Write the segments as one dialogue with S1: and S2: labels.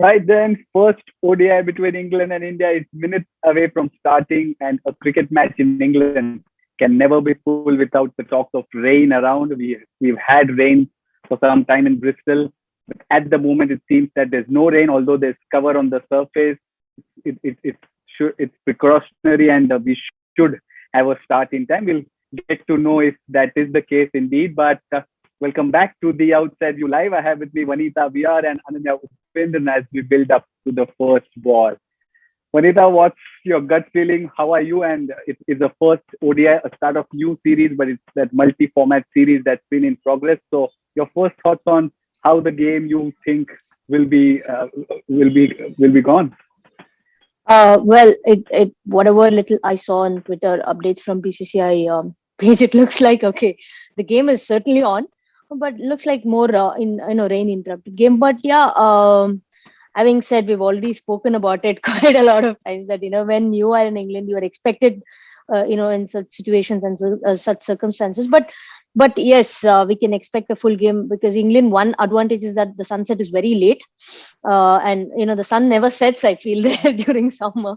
S1: Right then, first ODI between England and India is minutes away from starting, and a cricket match in England can never be full without the talk of rain around. We've had rain for some time in Bristol, but at the moment it seems that there's no rain, although there's cover on the surface. It's precautionary, and we should have a start in time. We'll get to know if that is the case indeed. But welcome back to the Outside View Live. I have with me Vanitha VR and Ananya Upendran as we build up to the first ball. Vanitha, what's your gut feeling? How are you? And it is the first ODI, a start of new series, but it's that multi-format series that's been in progress. So your first thoughts on how the game you think will be gone?
S2: Well, it whatever little I saw on Twitter updates from BCCI page, it looks like okay, the game is certainly on, but looks like more in rain interrupted game. But yeah, having said, we've already spoken about it quite a lot of times that when you are in England, you are expected, in such situations and such circumstances. But yes, we can expect a full game because England, one advantage is that the sunset is very late, and the sun never sets. I feel there during summer,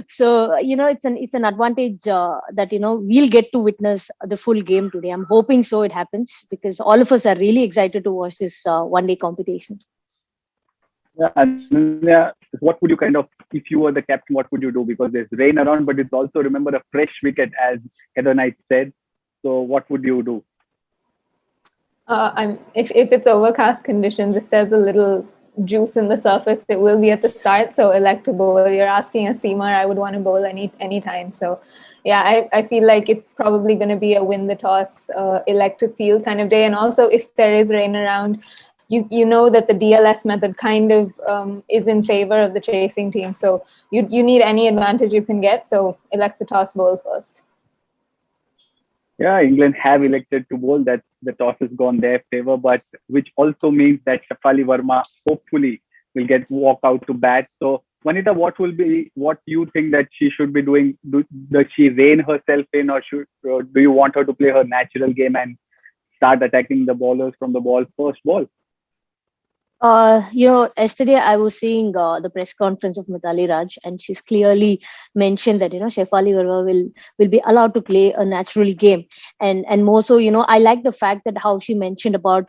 S2: so it's an advantage that we'll get to witness the full game today. I'm hoping so it happens because all of us are really excited to watch this one-day competition.
S1: Yeah, and what would you if you were the captain, what would you do? Because there's rain around, but it's also, remember, a fresh wicket, as Heather Knight said. So what would you do?
S3: If it's overcast conditions, if there's a little juice in the surface, it will be at the start. So elect to bowl. You're asking a seamer, I would want to bowl any time. So yeah, I feel like it's probably going to be a win the toss, elect to field kind of day. And also, if there is rain around, you know that the DLS method kind of is in favor of the chasing team. So you need any advantage you can get. So elect the toss, bowl first.
S1: Yeah, England have elected to bowl. That the toss has gone their favor, but which also means that Shafali Verma hopefully will walk out to bat. So Vanitha, what you think that she should be doing? Does she rein herself in, or do you want her to play her natural game and start attacking the bowlers from the first ball?
S2: Yesterday I was seeing the press conference of Mithali Raj, and she's clearly mentioned that Shefali Verma will be allowed to play a natural game, and more so, I like the fact that how she mentioned about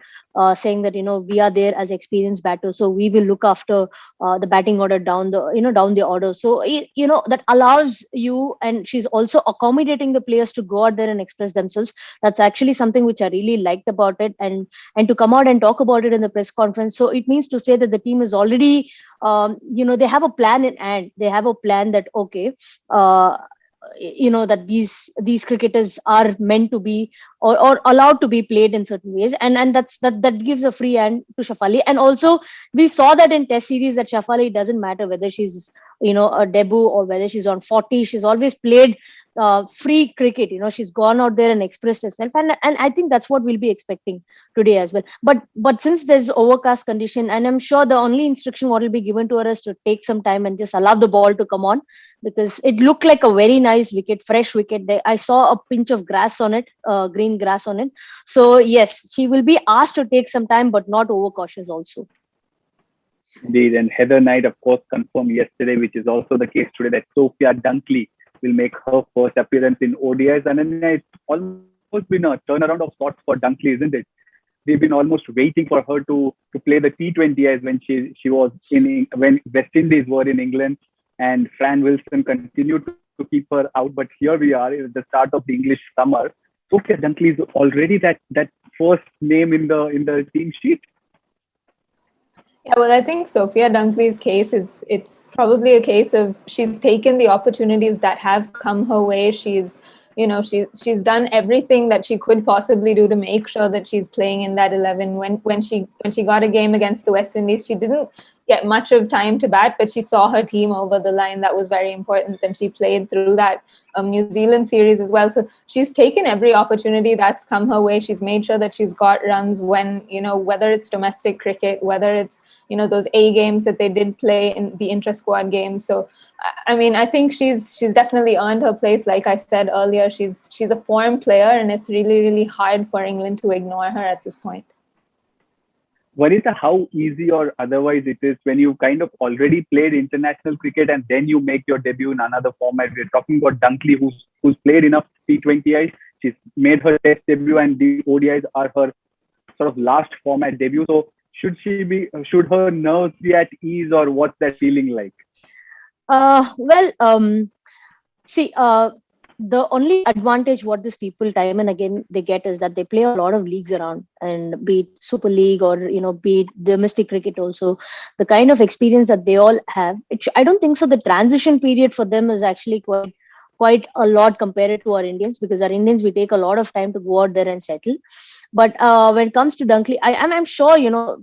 S2: saying that we are there as experienced batters, so we will look after the batting order down the order. So that allows you, and she's also accommodating the players to go out there and express themselves. That's actually something which I really liked about it, and to come out and talk about it in the press conference. So it means to say that the team is already, they have a plan in hand. They have a plan that, okay, that these cricketers are meant to be or allowed to be played in certain ways, and that gives a free hand to Shafali. And also we saw that in test series that Shafali, doesn't matter whether she's a debut or whether she's on 40, she's always played free cricket. She's gone out there and expressed herself, and I think that's what we'll be expecting today as well. But since there's overcast condition, and I'm sure the only instruction what will be given to her is to take some time and just allow the ball to come on, because it looked like a very nice wicket, fresh wicket. I saw a pinch of grass on it, green grass on it. So yes, she will be asked to take some time, but not overcautious also.
S1: Indeed, and Heather Knight, of course, confirmed yesterday, which is also the case today, that Sophia Dunkley will make her first appearance in ODIs. And it's almost been a turnaround of sorts for Dunkley, isn't it? We've been almost waiting for her to play the T20Is when she was when West Indies were in England, and Fran Wilson continued to keep her out. But here we are at the start of the English summer. Sophia Dunkley is already that first name in the team sheet.
S3: Yeah, well, I think Sophia Dunkley's case it's probably a case of she's taken the opportunities that have come her way. She's done everything that she could possibly do to make sure that she's playing in that 11. When she got a game against the West Indies, she didn't get much of time to bat, but she saw her team over the line. That was very important. And she played through that New Zealand series as well. So she's taken every opportunity that's come her way. She's made sure that she's got runs when, whether it's domestic cricket, whether it's, those A games that they did play in the intra-squad games. So, I mean, I think she's definitely earned her place. Like I said earlier, she's a form player, and it's really, really hard for England to ignore her at this point.
S1: Vanitha, how easy or otherwise it is when you kind of already played international cricket and then you make your debut in another format. We're talking about Dunkley, who's played enough T20Is. She's made her Test debut, and the ODIs are her sort of last format debut. So should her nerves be at ease, or what's that feeling like?
S2: Well, see, the only advantage what these people time and again they get is that they play a lot of leagues around, and be it Super League or be it domestic cricket also, the kind of experience that they all have. I don't think so. The transition period for them is actually quite a lot compared to our Indians, because our Indians, we take a lot of time to go out there and settle. But when it comes to Dunkley, I'm sure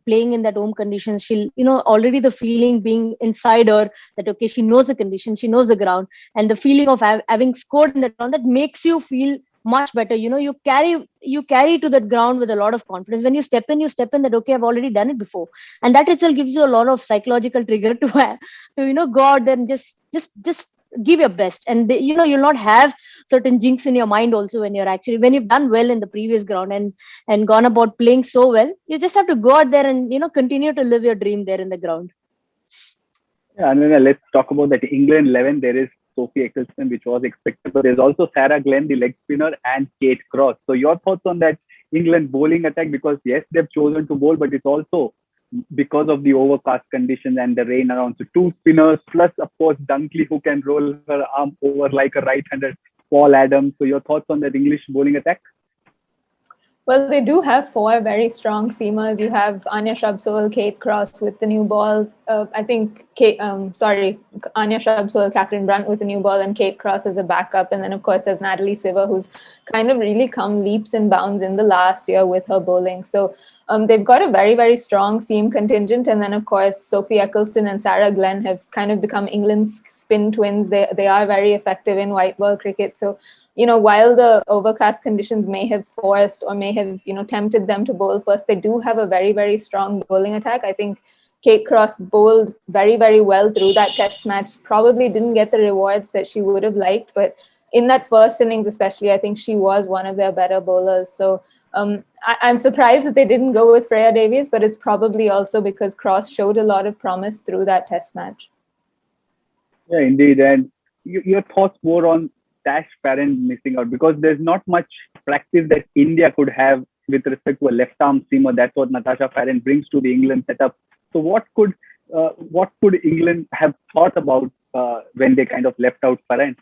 S2: playing in that home conditions, she'll already the feeling being inside her that okay, she knows the condition, she knows the ground, and the feeling of having scored in that ground, that makes you feel much better. You carry to that ground with a lot of confidence. When you step in that okay, I've already done it before, and that itself gives you a lot of psychological trigger to go out there and just give your best. And you'll not have certain jinx in your mind also when you've done well in the previous ground and gone about playing so well. You just have to go out there and continue to live your dream there in the ground.
S1: Yeah, and then let's talk about that England 11. There is Sophie Eccleston, which was expected, but there's also Sarah Glenn, the leg spinner, and Kate Cross. So your thoughts on that England bowling attack? Because yes, they've chosen to bowl, but it's also because of the overcast conditions and the rain around. So two spinners plus, of course, Dunkley, who can roll her arm over like a right-handed Paul Adams. So your thoughts on that English bowling attack?
S3: Well, they do have four very strong seamers. You have Anya Shrubsole, Kate Cross with the new ball. I think Anya Shrubsole, Catherine Brunt with the new ball, and Kate Cross as a backup. And then, of course, there's Natalie Siver, who's kind of really come leaps and bounds in the last year with her bowling. So they've got a very, very strong seam contingent. And then, of course, Sophie Eccleston and Sarah Glenn have kind of become England's spin twins. They are very effective in white ball cricket. So while the overcast conditions may have forced or may have, tempted them to bowl first, they do have a very, very strong bowling attack. I think Kate Cross bowled very, very well through that test match. Probably didn't get the rewards that she would have liked, but in that first innings especially, I think she was one of their better bowlers. So I'm surprised that they didn't go with Freya Davies, but it's probably also because Cross showed a lot of promise through that test match.
S1: Yeah, indeed. And your thoughts more on Tash Farren missing out, because there's not much practice that India could have with respect to a left arm seamer. That's what Natasha Farren brings to the England setup. So what could England have thought about when they kind of left out Farren?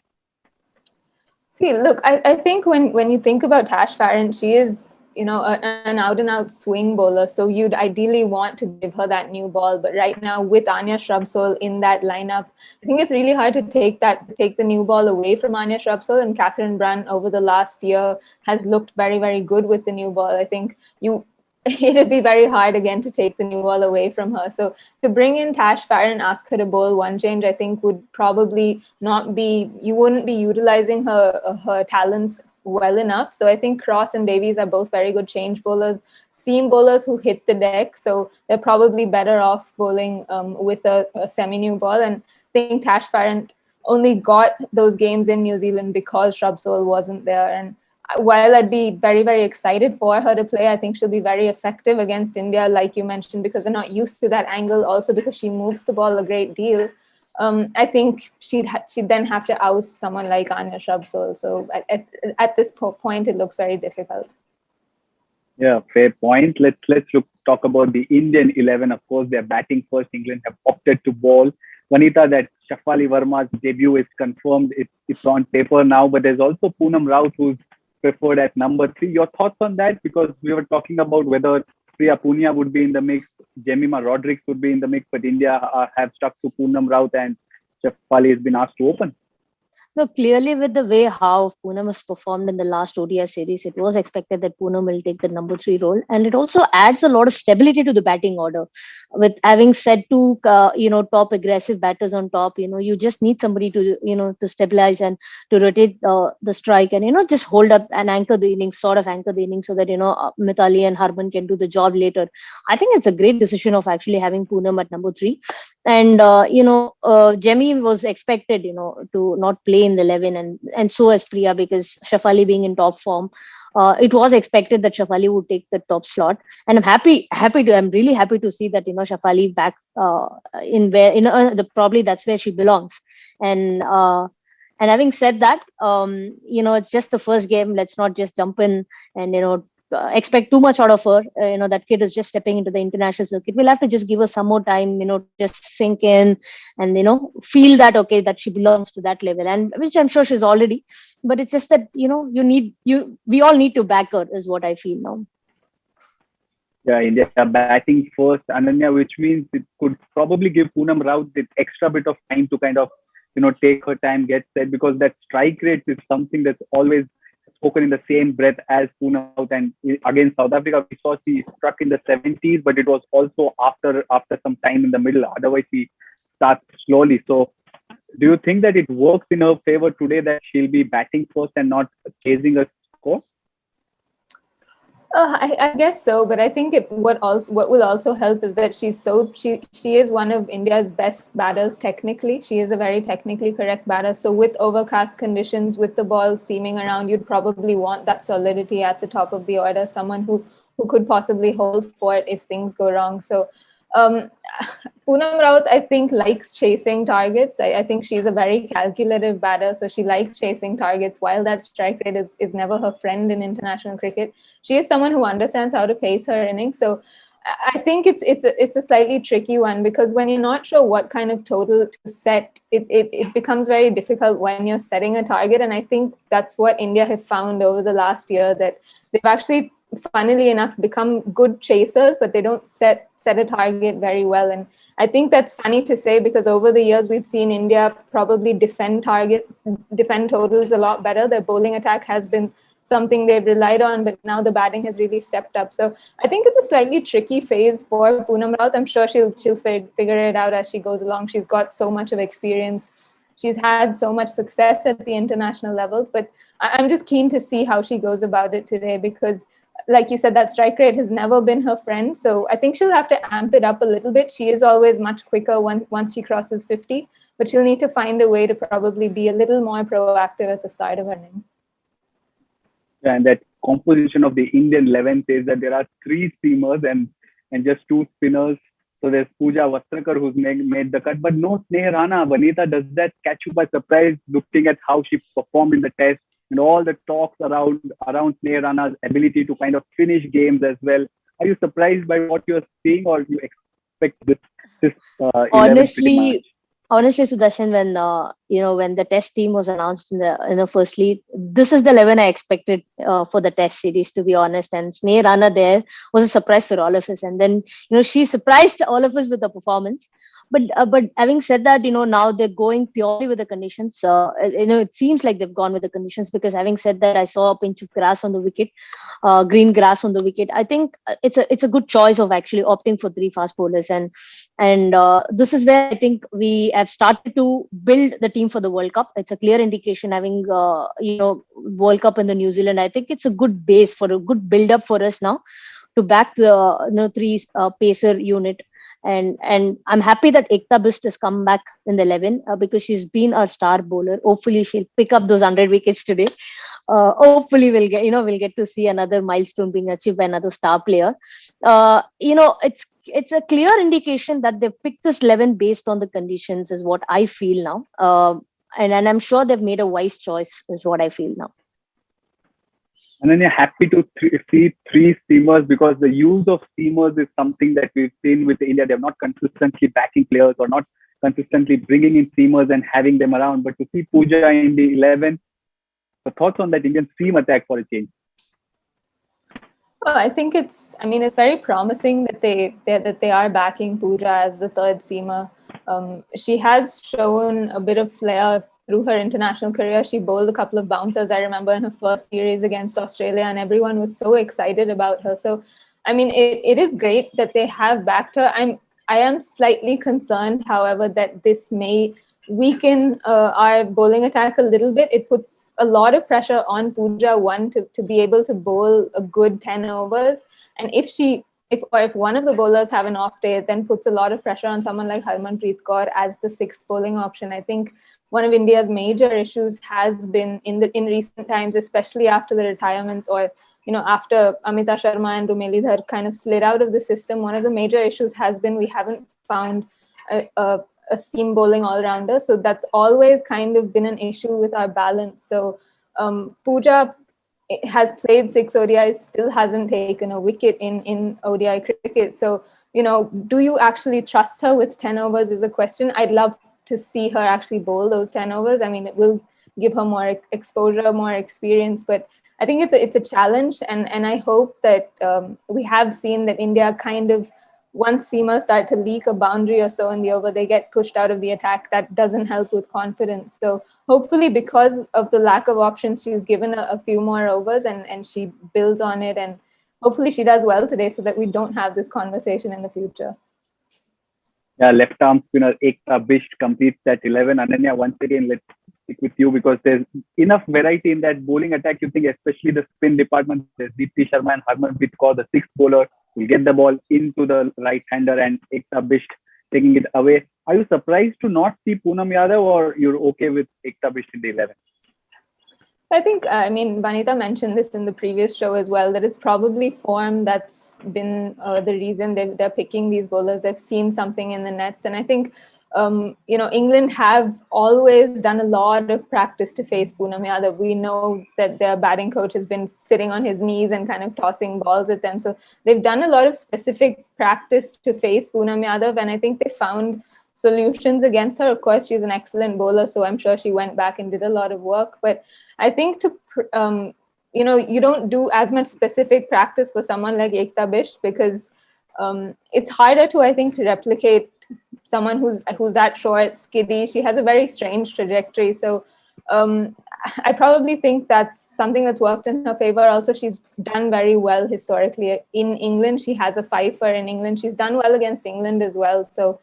S3: See, look, I think when you think about Tash Farren, she is an out-and-out swing bowler. So you'd ideally want to give her that new ball. But right now, with Anya Shrubsole in that lineup, I think it's really hard to take the new ball away from Anya Shrubsole. And Catherine Brunt over the last year has looked very, very good with the new ball. I think it'd be very hard again to take the new ball away from her. So to bring in Tash Farren, ask her to bowl one change, I think would probably you wouldn't be utilizing her talents well enough. So I think Cross and Davies are both very good change bowlers, seam bowlers who hit the deck. So they're probably better off bowling with a semi-new ball. And I think Tash Farren only got those games in New Zealand because Shrubsole wasn't there. And while I'd be very, very excited for her to play, I think she'll be very effective against India, like you mentioned, because they're not used to that angle. Also because she moves the ball a great deal. I think she'd then have to oust someone like Anya Shrubsole. So at this point, it looks very difficult.
S1: Yeah, fair point. Let's talk about the Indian 11. Of course, they're batting first. England have opted to bowl. Vanitha, that Shafali Verma's debut is confirmed. It's on paper now, but there's also Poonam Raut, who's preferred at number 3. Your thoughts on that? Because we were talking about whether Priya Punia would be in the mix, Jemima Rodrigues would be in the mix, but India have stuck to Poonam Raut, and Shafali has been asked to open.
S2: No, clearly with the way how Poonam has performed in the last ODI series, it was expected that Poonam will take the number 3 role, and it also adds a lot of stability to the batting order. With having said two, top aggressive batters on top, you just need somebody to, to stabilize and to rotate the strike and just hold up and anchor the innings, so that Mithali and Harman can do the job later. I think it's a great decision of actually having Poonam at number 3. And Jemmy was expected, to not play in the 11, and so as Priya, because Shafali being in top form, it was expected that Shafali would take the top slot. And I'm really happy to see that, Shafali back in where, probably that's where she belongs. And having said that, it's just the first game. Let's not just jump in and expect too much out of her. That kid is just stepping into the international circuit. We'll have to just give her some more time, to just sink in and feel that, okay, that she belongs to that level, and which I'm sure she's already. But it's just that we all need to back her, is what I feel now.
S1: Yeah, India batting first, Ananya, which means it could probably give Poonam Raut the extra bit of time to kind of, take her time, get set, because that strike rate is something that's always spoken in the same breath as Poonam Raut. And against South Africa, we saw she struck in the 70s, but it was also after some time in the middle. Otherwise, she starts slowly. So, do you think that it works in her favor today that she'll be batting first and not chasing a score?
S3: I guess so, but I think what will also help is that she is one of India's best batters technically. She is a very technically correct batter. So with overcast conditions, with the ball seaming around, you'd probably want that solidity at the top of the order, someone who could possibly hold fort if things go wrong. So Poonam Raut, I think, likes chasing targets. I think she's a very calculative batter, so she likes chasing targets. While that strike rate is never her friend in international cricket, she is someone who understands how to pace her innings. So I think it's a slightly tricky one, because when you're not sure what kind of total to set, it becomes very difficult when you're setting a target. And I think that's what India have found over the last year, that they've actually, funnily enough, become good chasers, but they don't set a target very well. And I think that's funny to say, because over the years we've seen India probably defend totals a lot better. Their bowling attack has been something they've relied on, but now the batting has really stepped up. So I think it's a slightly tricky phase for Poonam Raut. I'm sure she'll figure it out as she goes along. She's got so much of experience. She's had so much success at the international level, but I'm just keen to see how she goes about it today, because like you said, that strike rate has never been her friend. So I think she'll have to amp it up a little bit. She is always much quicker once she crosses 50, but she'll need to find a way to probably be a little more proactive at the start of her innings.
S1: Yeah, and that composition of the Indian 11 says that there are 3 seamers and just 2 spinners. So there's Pooja Vastrakar who's made the cut, but no Sneh Rana. Vanitha, does that catch you by surprise, looking at how she performed in the test and all the talks around Sneh Rana's ability to kind of finish games as well? Are you surprised by what you're seeing, or you expect this 11 pretty much?
S2: Honestly, Sudarshan, when the test team was announced in the firstly, this is the 11 I expected for the test series, to be honest. And Sneh Rana there was a surprise for all of us. And then she surprised all of us with the performance. But having said that, now they're going purely with the conditions. It seems like they've gone with the conditions, because having said that, I saw a pinch of grass on the wicket, green grass on the wicket. I think it's a good choice of actually opting for 3 fast bowlers, and this is where I think we have started to build the team for the World Cup. It's a clear indication, having World Cup in the New Zealand. I think it's a good base for a good build up for us now to back the 3 pacer unit. And I'm happy that Ekta Bist has come back in the 11, because she's been our star bowler. Hopefully she'll pick up those 100 wickets today. Hopefully we'll get to see another milestone being achieved by another star player. It's a clear indication that they've picked this 11 based on the conditions, is what I feel now. And I'm sure they've made a wise choice, is what I feel now.
S1: And then you're happy to see 3 seamers, because the use of seamers is something that we've seen with India. They're not consistently backing players or not consistently bringing in seamers and having them around. But to see Pooja in the 11, the thoughts on that Indian seam attack for a change?
S3: Oh, I think it's very promising that they are backing Pooja as the 3rd seamer. She has shown a bit of flair through her international career. She bowled a couple of bouncers, I remember, in her first series against Australia, and everyone was so excited about her. So, it is great that they have backed her. I am slightly concerned, however, that this may weaken our bowling attack a little bit. It puts a lot of pressure on Pooja, to be able to bowl a good 10 overs. And if she if one of the bowlers have an off day, it then puts a lot of pressure on someone like Harmanpreet Kaur as the sixth bowling option. I think one of India's major issues has been in recent times, especially after the retirements, or after Amita Sharma and Rumelidhar kind of slid out of the system. One of the major issues has been we haven't found a seam bowling all-rounder. So that's always kind of been an issue with our balance. So Pooja has played 6 ODIs, still hasn't taken a wicket in ODI cricket. So, do you actually trust her with 10 overs is a question. I'd love to see her actually bowl those 10 overs. I mean, it will give her more exposure, more experience, but I think it's a challenge. And I hope that we have seen that India kind of, once seamers start to leak a boundary or so in the over, they get pushed out of the attack. That doesn't help with confidence. So hopefully, because of the lack of options, she's given a few more overs and she builds on it. And hopefully she does well today so that we don't have this conversation in the future.
S1: Yeah, left arm spinner Ekta Bisht completes that 11. Ananya, once again, let's stick with you because there's enough variety in that bowling attack. You think, especially the spin department, there's Deepti Sharma and Harmanpreet Kaur, the sixth bowler, will get the ball into the right-hander and Ekta Bisht taking it away. Are you surprised to not see Poonam Yadav, or you're okay with Ekta Bisht in the 11?
S3: I think, Vanitha mentioned this in the previous show as well, that it's probably form that's been the reason they're picking these bowlers. They've seen something in the nets. And I think, England have always done a lot of practice to face Poonam Yadav. We know that their batting coach has been sitting on his knees and kind of tossing balls at them. So they've done a lot of specific practice to face Poonam Yadav. And I think they found solutions against her. Of course, she's an excellent bowler, so I'm sure she went back and did a lot of work. But I think you don't do as much specific practice for someone like Ekta Bisht because it's harder to, I think, replicate someone who's that short, skiddy. She has a very strange trajectory. So I probably think that's something that's worked in her favor. Also, she's done very well historically in England. She has a fifer in England. She's done well against England as well. So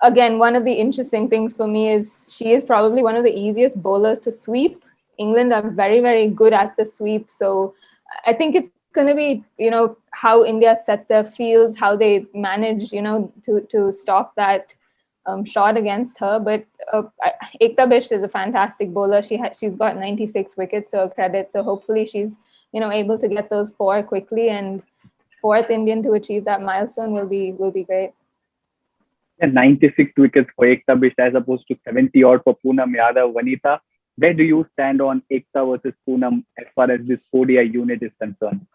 S3: again, one of the interesting things for me is she is probably one of the easiest bowlers to sweep. England are very, very good at the sweep. So I think it's going to be, how India set their fields, how they manage, to stop that shot against her. But Ekta Bisht is a fantastic bowler. She's got 96 wickets to her credit. So hopefully she's, able to get those 4 quickly, and 4th Indian to achieve that milestone will be great.
S1: And 96 wickets for Ekta Bisht as opposed to 70 odd for Poonam Yadav. Vanitha, where do you stand on Ekta versus Poonam as far as this ODI unit is concerned?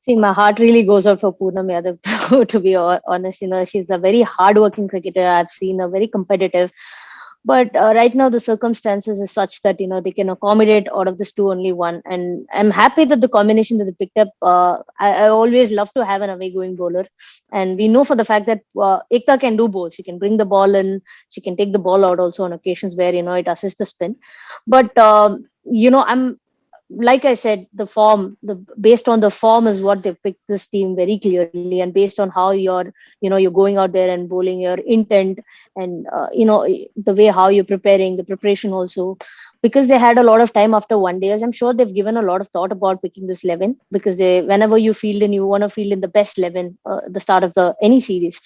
S2: See, my heart really goes out for Poonam Yadav, to be honest. She's a very hardworking cricketer. I've seen her very competitive. But right now, the circumstances is such that, they can accommodate out of this 2 only 1. And I'm happy that the combination that they picked up, I always love to have an away going bowler. And we know for the fact that Ekta can do both. She can bring the ball in. She can take the ball out also on occasions where, it assists the spin. But, I'm, like I said, based on the form is what they picked this team very clearly, and based on how you're going out there and bowling, your intent, and the way how you're preparing, the preparation also, because they had a lot of time after 1 day. As I'm sure they've given a lot of thought about picking this 11, because whenever you field in, you want to field in the best 11 the start of any series.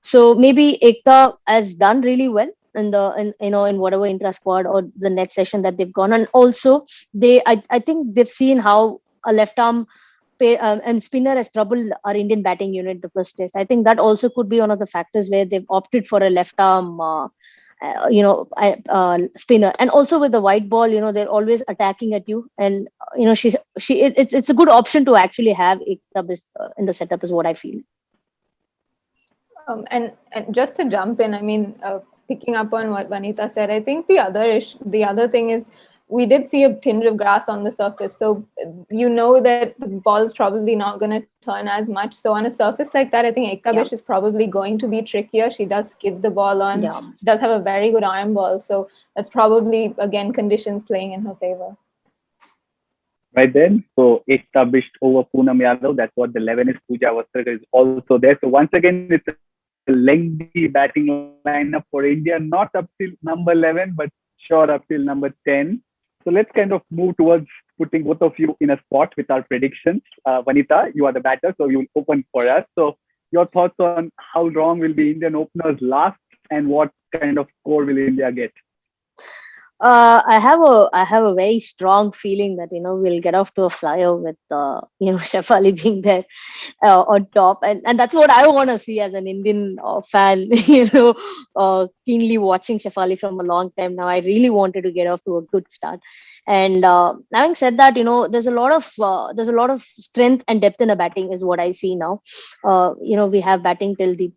S2: So maybe Ekta has done really well in whatever intra squad or the net session that they've gone. And also I think they've seen how a left arm and spinner has troubled our Indian batting unit the first test. I think that also could be one of the factors where they've opted for a left arm spinner. And also with the white ball, they're always attacking at you, and it's a good option to actually have Ekta in the setup is what I feel.
S3: And just to jump in, picking up on what Vanitha said, I think the other thing is we did see a tinge of grass on the surface. So that the ball is probably not going to turn as much. So on a surface like that, I think Ekta Bisht is probably going to be trickier. She does skid the ball on. Yeah. She does have a very good arm ball. So that's probably, again, conditions playing in her favor.
S1: Right then, so Ekta Bisht over Poonam Yadav, that's what the 11 is. Pooja Vastrkar is also there. So once again, it's a lengthy batting lineup for India, not up till number 11, but sure up till number 10. So let's kind of move towards putting both of you in a spot with our predictions. Vanitha, you are the batter, so you will open for us. So your thoughts on how long will the Indian openers last and what kind of score will India get?
S2: I have a very strong feeling that we'll get off to a flyer with Shafali being there on top, and that's what I want to see as an Indian fan. Keenly watching Shafali from a long time now. I really wanted to get off to a good start. And having said that, there's a lot of strength and depth in a batting is what I see now. We have batting till the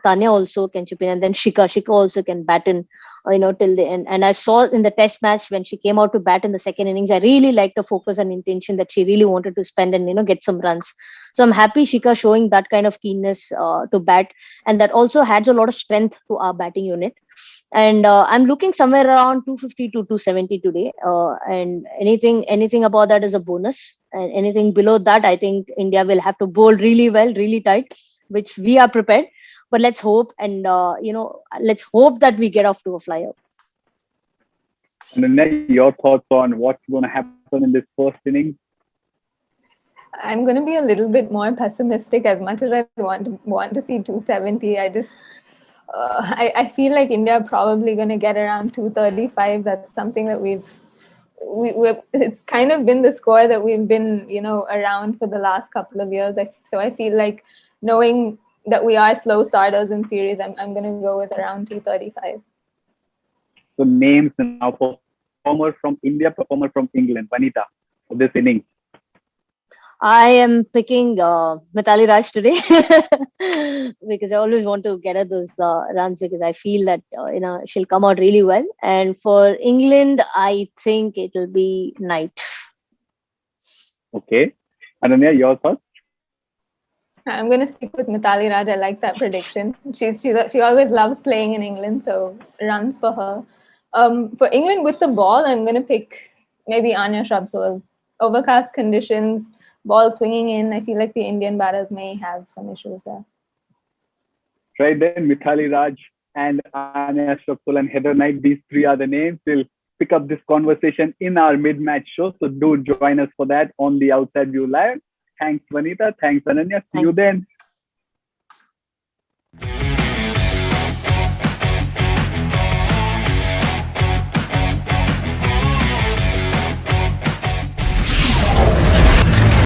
S2: Tanya also can chip in, and then Shika also can bat in till the end. And I saw in the test match when she came out to bat in the second innings, I really liked the focus and intention that she really wanted to spend and get some runs. So I'm happy Shika showing that kind of keenness to bat, and that also adds a lot of strength to our batting unit. And I'm looking somewhere around 250 to 270 today. And anything above that is a bonus. And anything below that, I think India will have to bowl really well, really tight, which we are prepared. But let's hope, and let's hope that we get off to a flyer.
S1: And then your thoughts on what's going to happen in this first innings?
S3: I'm going to be a little bit more pessimistic. As much as I want to see 270, I feel like India are probably going to get around 235. That's something that it's kind of been the score that we've been around for the last couple of years. So I feel like, knowing that we are slow starters in series, I'm going to go with around 235.
S1: So names now: performer from India, performer from England. Vanitha, for this innings.
S2: I am picking Mithali Raj today because I always want to get her those runs, because I feel that she'll come out really well. And for England, I think it'll be Knight.
S1: Okay, Ananya, your thoughts?
S3: I'm going to stick with Mithali Raj. I like that prediction. She always loves playing in England, so runs for her. For England with the ball, I'm going to pick maybe Anya Shrubsole. Overcast conditions, ball swinging in. I feel like the Indian batters may have some issues there.
S1: Right then, Mithali Raj and Anya Shrubsole and Heather Knight, these three are the names. We'll pick up this conversation in our mid-match show, so do join us for that on the Outside View Live. Thanks, Vanitha. Thanks, Ananya. See you then.